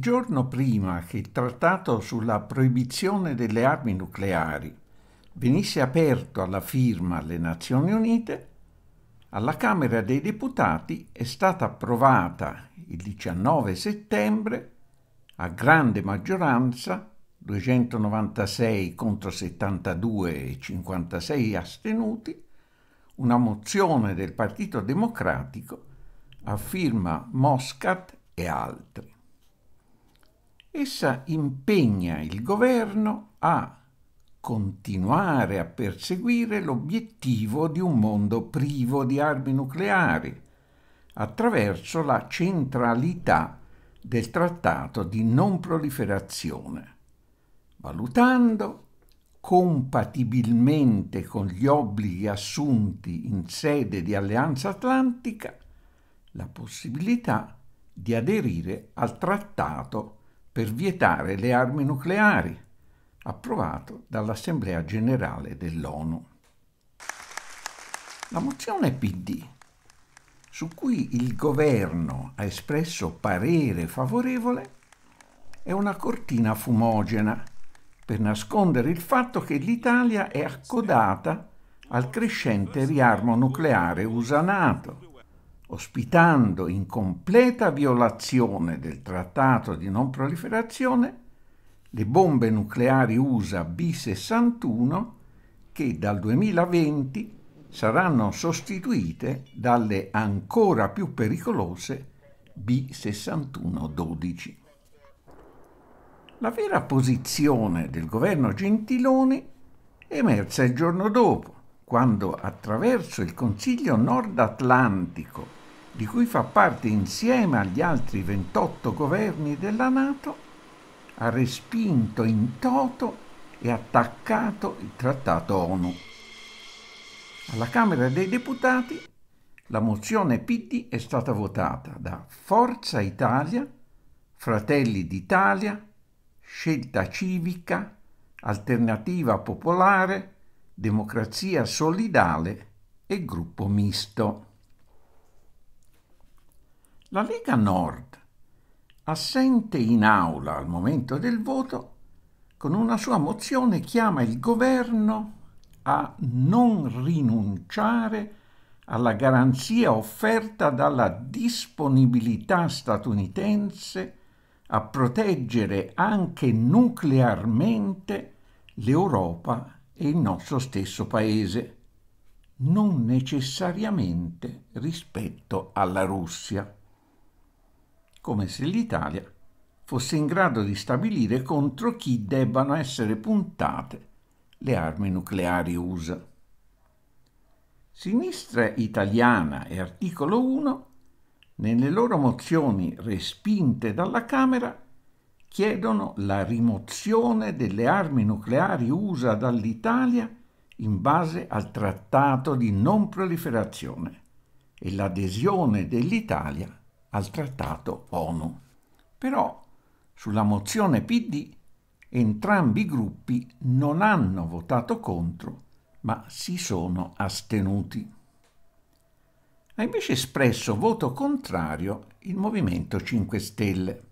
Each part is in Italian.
giorno prima che il trattato sulla proibizione delle armi nucleari venisse aperto alla firma alle Nazioni Unite, alla Camera dei Deputati è stata approvata il 19 settembre a grande maggioranza, 296 contro 72 e 56 astenuti, una mozione del Partito Democratico a firma Muscat e altri. Essa impegna il governo a continuare a perseguire l'obiettivo di un mondo privo di armi nucleari attraverso la centralità del Trattato di non proliferazione, valutando, compatibilmente con gli obblighi assunti in sede di Alleanza Atlantica, la possibilità di aderire al Trattato per vietare le armi nucleari, approvato dall'Assemblea Generale dell'ONU. La mozione PD, su cui il governo ha espresso parere favorevole, è una cortina fumogena per nascondere il fatto che l'Italia è accodata al crescente riarmo nucleare USA-NATO, ospitando in completa violazione del Trattato di non proliferazione le bombe nucleari USA B-61 che dal 2020 saranno sostituite dalle ancora più pericolose B-61-12. La vera posizione del governo Gentiloni è emersa il giorno dopo, quando attraverso il Consiglio Nord Atlantico, di cui fa parte insieme agli altri 28 governi della NATO, ha respinto in toto e attaccato il Trattato ONU. Alla Camera dei Deputati la mozione PD è stata votata da Forza Italia, Fratelli d'Italia, Scelta Civica, Alternativa Popolare, Democrazia Solidale e Gruppo Misto. La Lega Nord, assente in aula al momento del voto, con una sua mozione chiama il governo a non rinunciare alla garanzia offerta dalla disponibilità statunitense a proteggere anche nuclearmente l'Europa e il nostro stesso paese, non necessariamente rispetto alla Russia, come se l'Italia fosse in grado di stabilire contro chi debbano essere puntate le armi nucleari USA. Sinistra Italiana e Articolo 1, nelle loro mozioni respinte dalla Camera, chiedono la rimozione delle armi nucleari USA dall'Italia in base al Trattato di non proliferazione e l'adesione dell'Italia al Trattato ONU. Però sulla mozione PD entrambi i gruppi non hanno votato contro, ma si sono astenuti. Ha invece espresso voto contrario il Movimento 5 Stelle.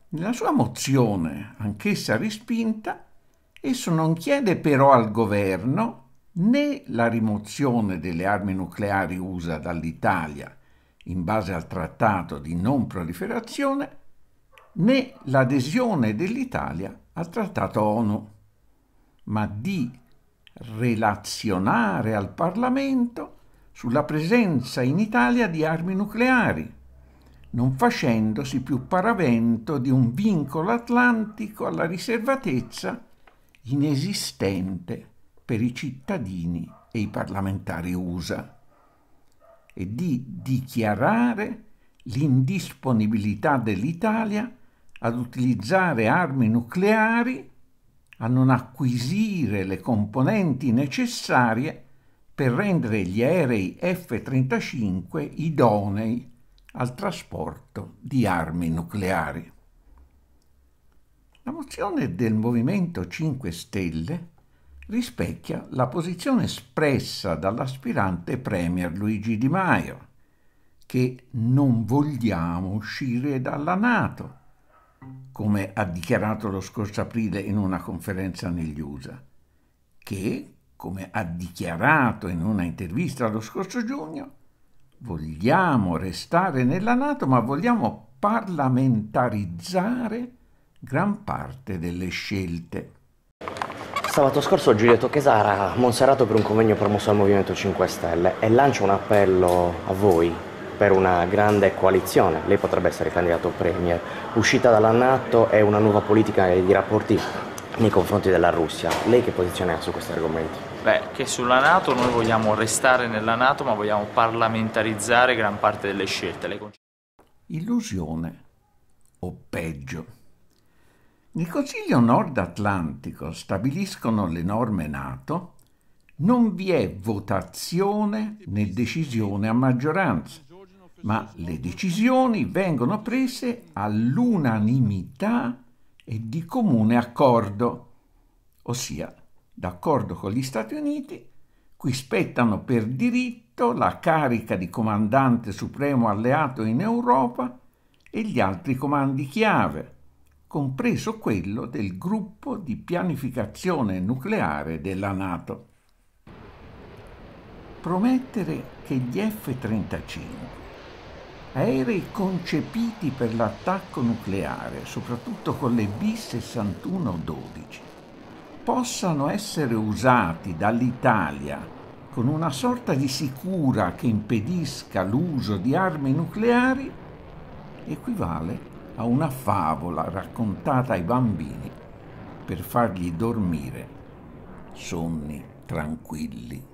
Nella sua mozione, anch'essa respinta, esso non chiede però al governo né la rimozione delle armi nucleari USA dall'Italia in base al Trattato di non proliferazione, né l'adesione dell'Italia al Trattato ONU, ma di relazionare al Parlamento sulla presenza in Italia di armi nucleari, non facendosi più paravento di un vincolo atlantico alla riservatezza inesistente per i cittadini e i parlamentari USA, e di dichiarare l'indisponibilità dell'Italia ad utilizzare armi nucleari, a non acquisire le componenti necessarie per rendere gli aerei F-35 idonei al trasporto di armi nucleari. La mozione del Movimento 5 Stelle rispecchia la posizione espressa dall'aspirante premier Luigi Di Maio, che non vogliamo uscire dalla NATO, come ha dichiarato lo scorso aprile in una conferenza negli USA, che, come ha dichiarato in una intervista lo scorso giugno, vogliamo restare nella NATO, ma vogliamo parlamentarizzare gran parte delle scelte. Sabato scorso Giulietto Chesara a Monserrato per un convegno promosso dal Movimento 5 Stelle e lancia un appello a voi per una grande coalizione. Lei potrebbe essere candidato premier, uscita dalla NATO e una nuova politica di rapporti nei confronti della Russia. Lei che posizione ha su questi argomenti? Che sulla NATO noi vogliamo restare nella NATO, ma vogliamo parlamentarizzare gran parte delle scelte. Illusione, o peggio. Nel Consiglio Nord Atlantico stabiliscono le norme NATO, non vi è votazione né decisione a maggioranza, ma le decisioni vengono prese all'unanimità e di comune accordo, ossia d'accordo con gli Stati Uniti, cui spettano per diritto la carica di comandante supremo alleato in Europa e gli altri comandi chiave, compreso quello del gruppo di pianificazione nucleare della NATO. Promettere che gli F-35, aerei concepiti per l'attacco nucleare, soprattutto con le B-61-12, possano essere usati dall'Italia con una sorta di sicura che impedisca l'uso di armi nucleari, equivale a una favola raccontata ai bambini per fargli dormire sonni tranquilli.